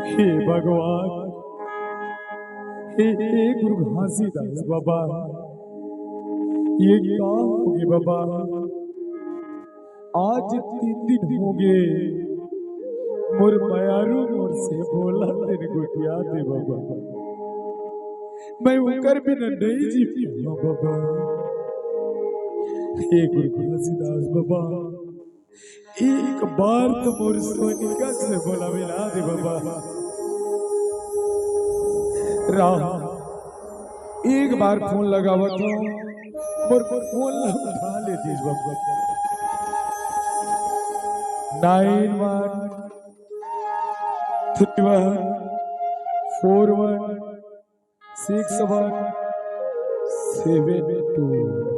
हे भगवान, हे गुरु घासीदास बाबा, ये क्या हो गए बाबा? आज 3 दिन हो गए मोर मयारू मोर से बोला तेरे गोटिया दे बाबा, मैं उकर बिना नहीं जी पाऊँ बाबा। हे गुरु घासीदास बाबा, एक बार तो मोर सोनिका से बोला मिला दे बाबा। राम एक बार फोन लगावा तो मोर फोन उठा लेती बाबा। 9131617172।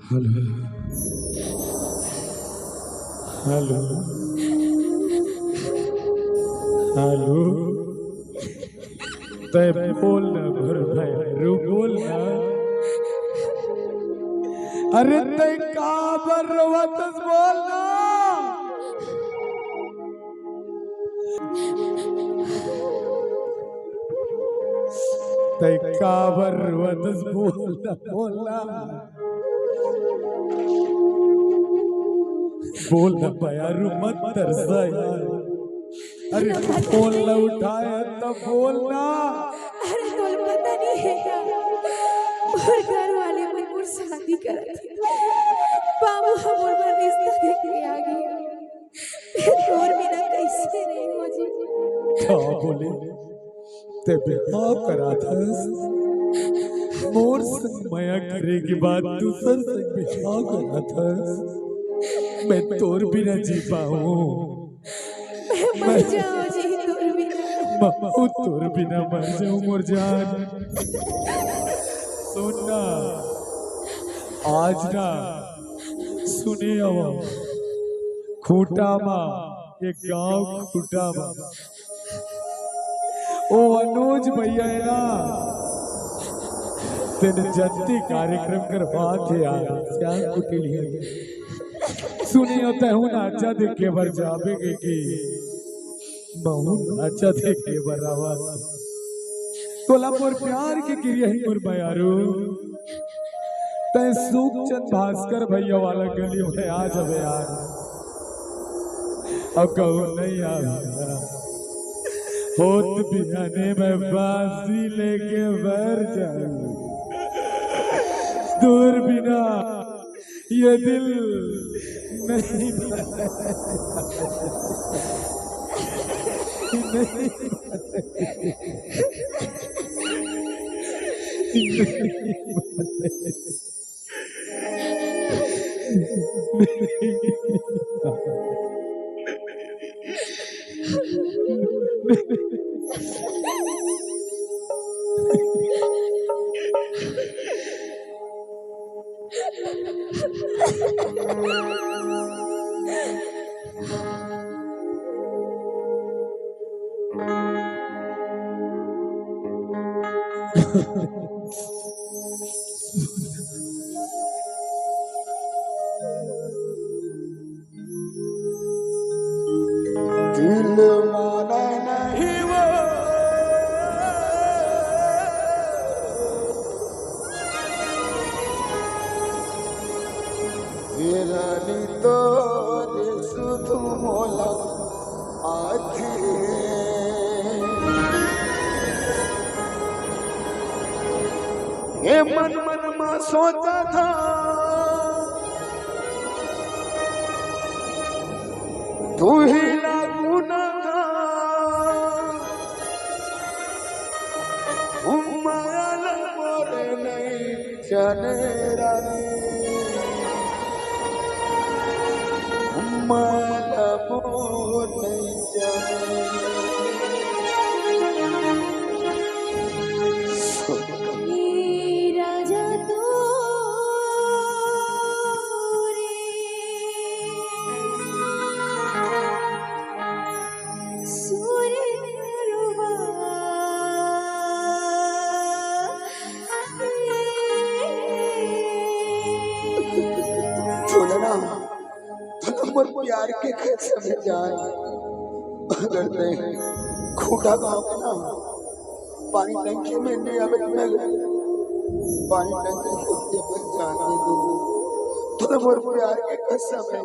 हेलो हेलो हेलो, तय बोल ना भर भाई, रू बोल ना। अरे तय का बर रोवतस बोल ना। तय का बर रोवतस बोल ना, बोल ना, बोल ना यारू, मत तरसा यार। अरे फोन न उठाया तो बोलना। अरे तो पता नहीं है क्या, और घर वाले मुझे शादी करा थी, बाबू हमारा रिश्ता देख के आ गया। तोर बिना कैसे नहीं हो जी? क्या बोले? ते बिहाव करा था मोर संग माया करे के बाद दूसर संग बिहाव करा था। मैं तोर बिना जी पाऊँ, मर जाओ जी तोर बिना। मैं तोर बिना मर जाऊँ मोर जान। सुनना आज ना सुने अब खूटा माँ, एक गांव खूटा माँ, ओ अनुज भैया है ना, तेने जत्ती कार्यक्रम करवा थे यार श्याम कुटिलिया। सुने होता हूँ ना अच्छा देखे बर जाबेगे की बहुत अच्छा देखे बर आवाज तोला मोर प्यार के क्रिया ही मोर बयारू। तय सुखचंद भास्कर भैया वाला गली में आ जावे यार। अब कहो नहीं आ होत बिहाने में बांसी लेके बर जाऊं, दूर बिना ये दिल नहीं दिल माना नहीं वो विरानी तो सुधु मोला आखी ये मन मन में सोचा था तू ही लागू ना था, माया मोरे नहीं जाने रानी, माया मोर नहीं जाने। राजा तो रे समय जाए बदलते हैं खूटा गाँव के नाम पानी टंकी में ले आवे मैं पानी टंकी खुद अपन जान दे दो थोड़ा मोर प्यार के कसम है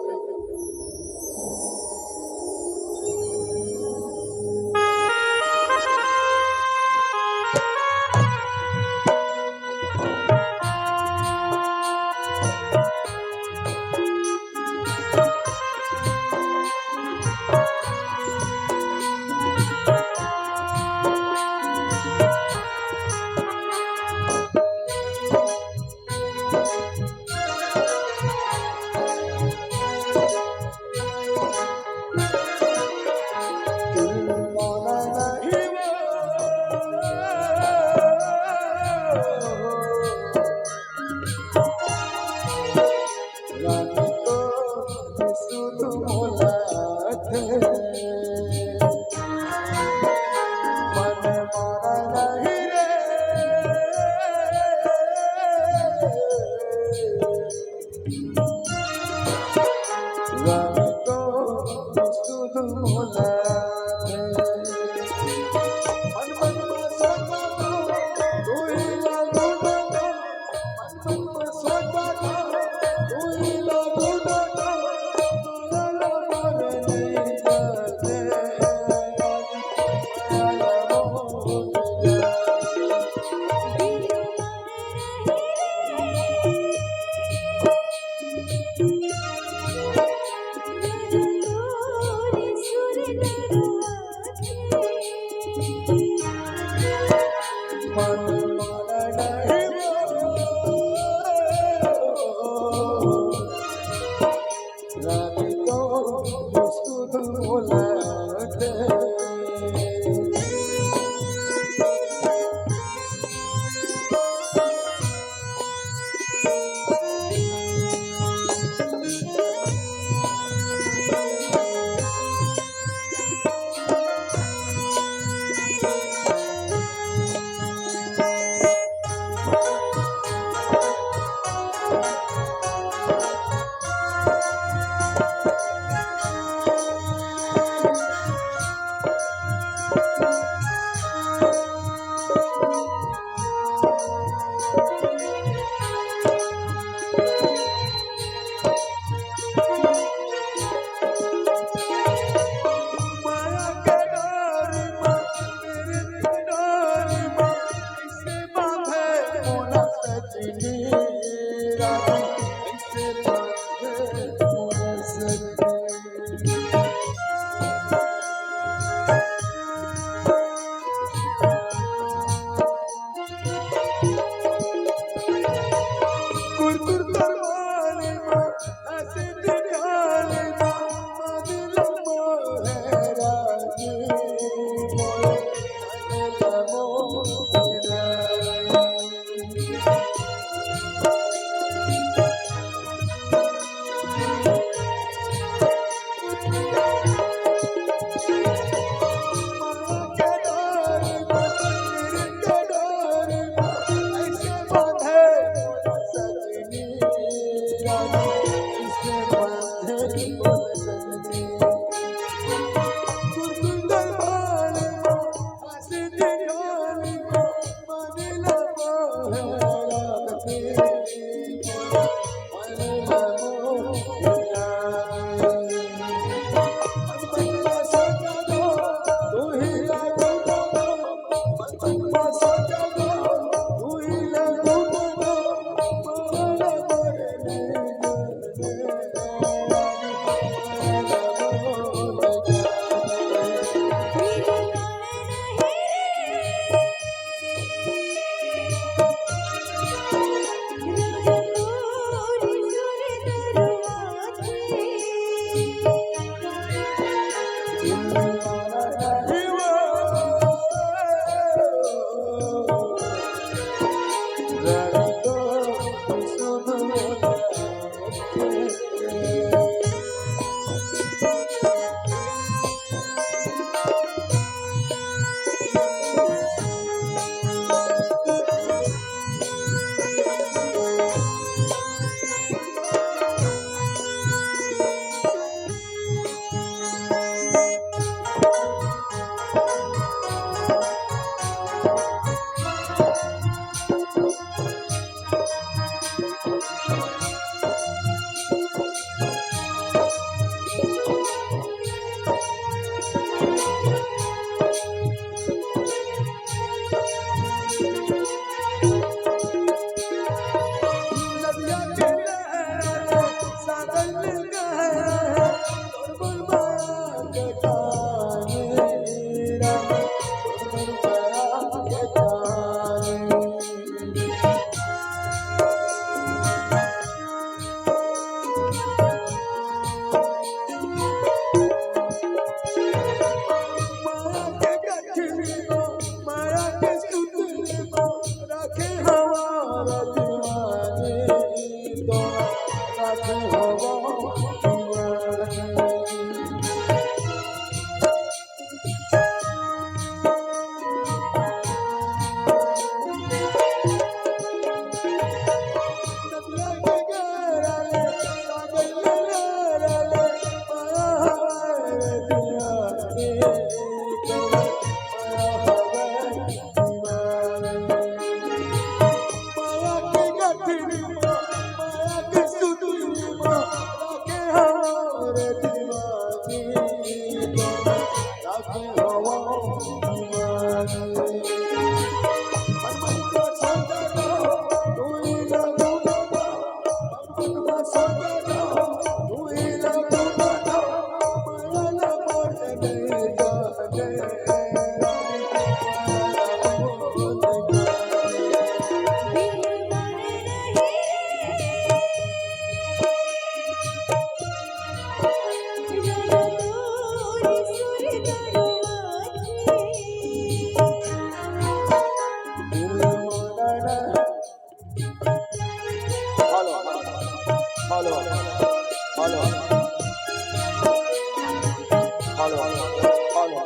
फॉलो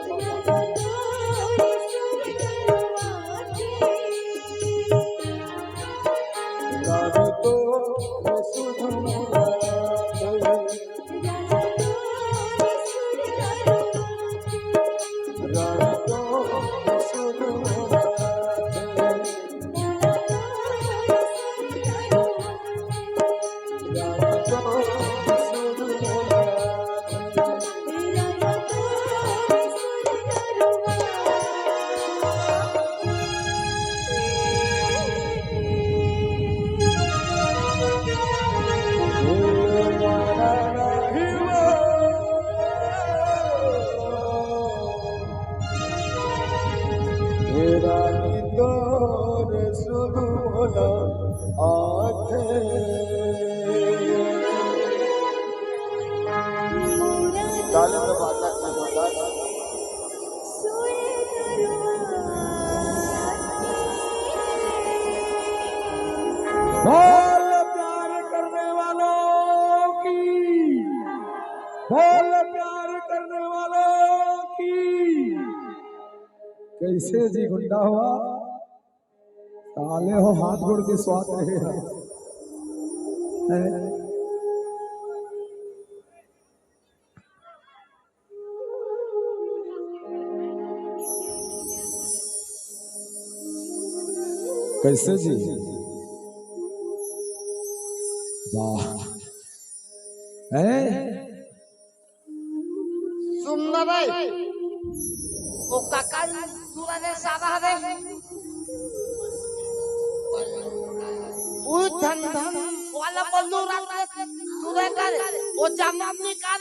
रानी तो सुध रानी तोर सुध बोला आखे ताले में बात बोल प्यार करने वालों की, बोल प्यार करने वालों की। कैसे जी गुंडा हुआ साले हो, हाथ जोड़ के स्वाद रहे हैं। कैसे जी, वाह है सुन रे ओ काका तुरा ने सारा रे ओ धन धन वाला बंदूक तुरे कर ओ जमानी कर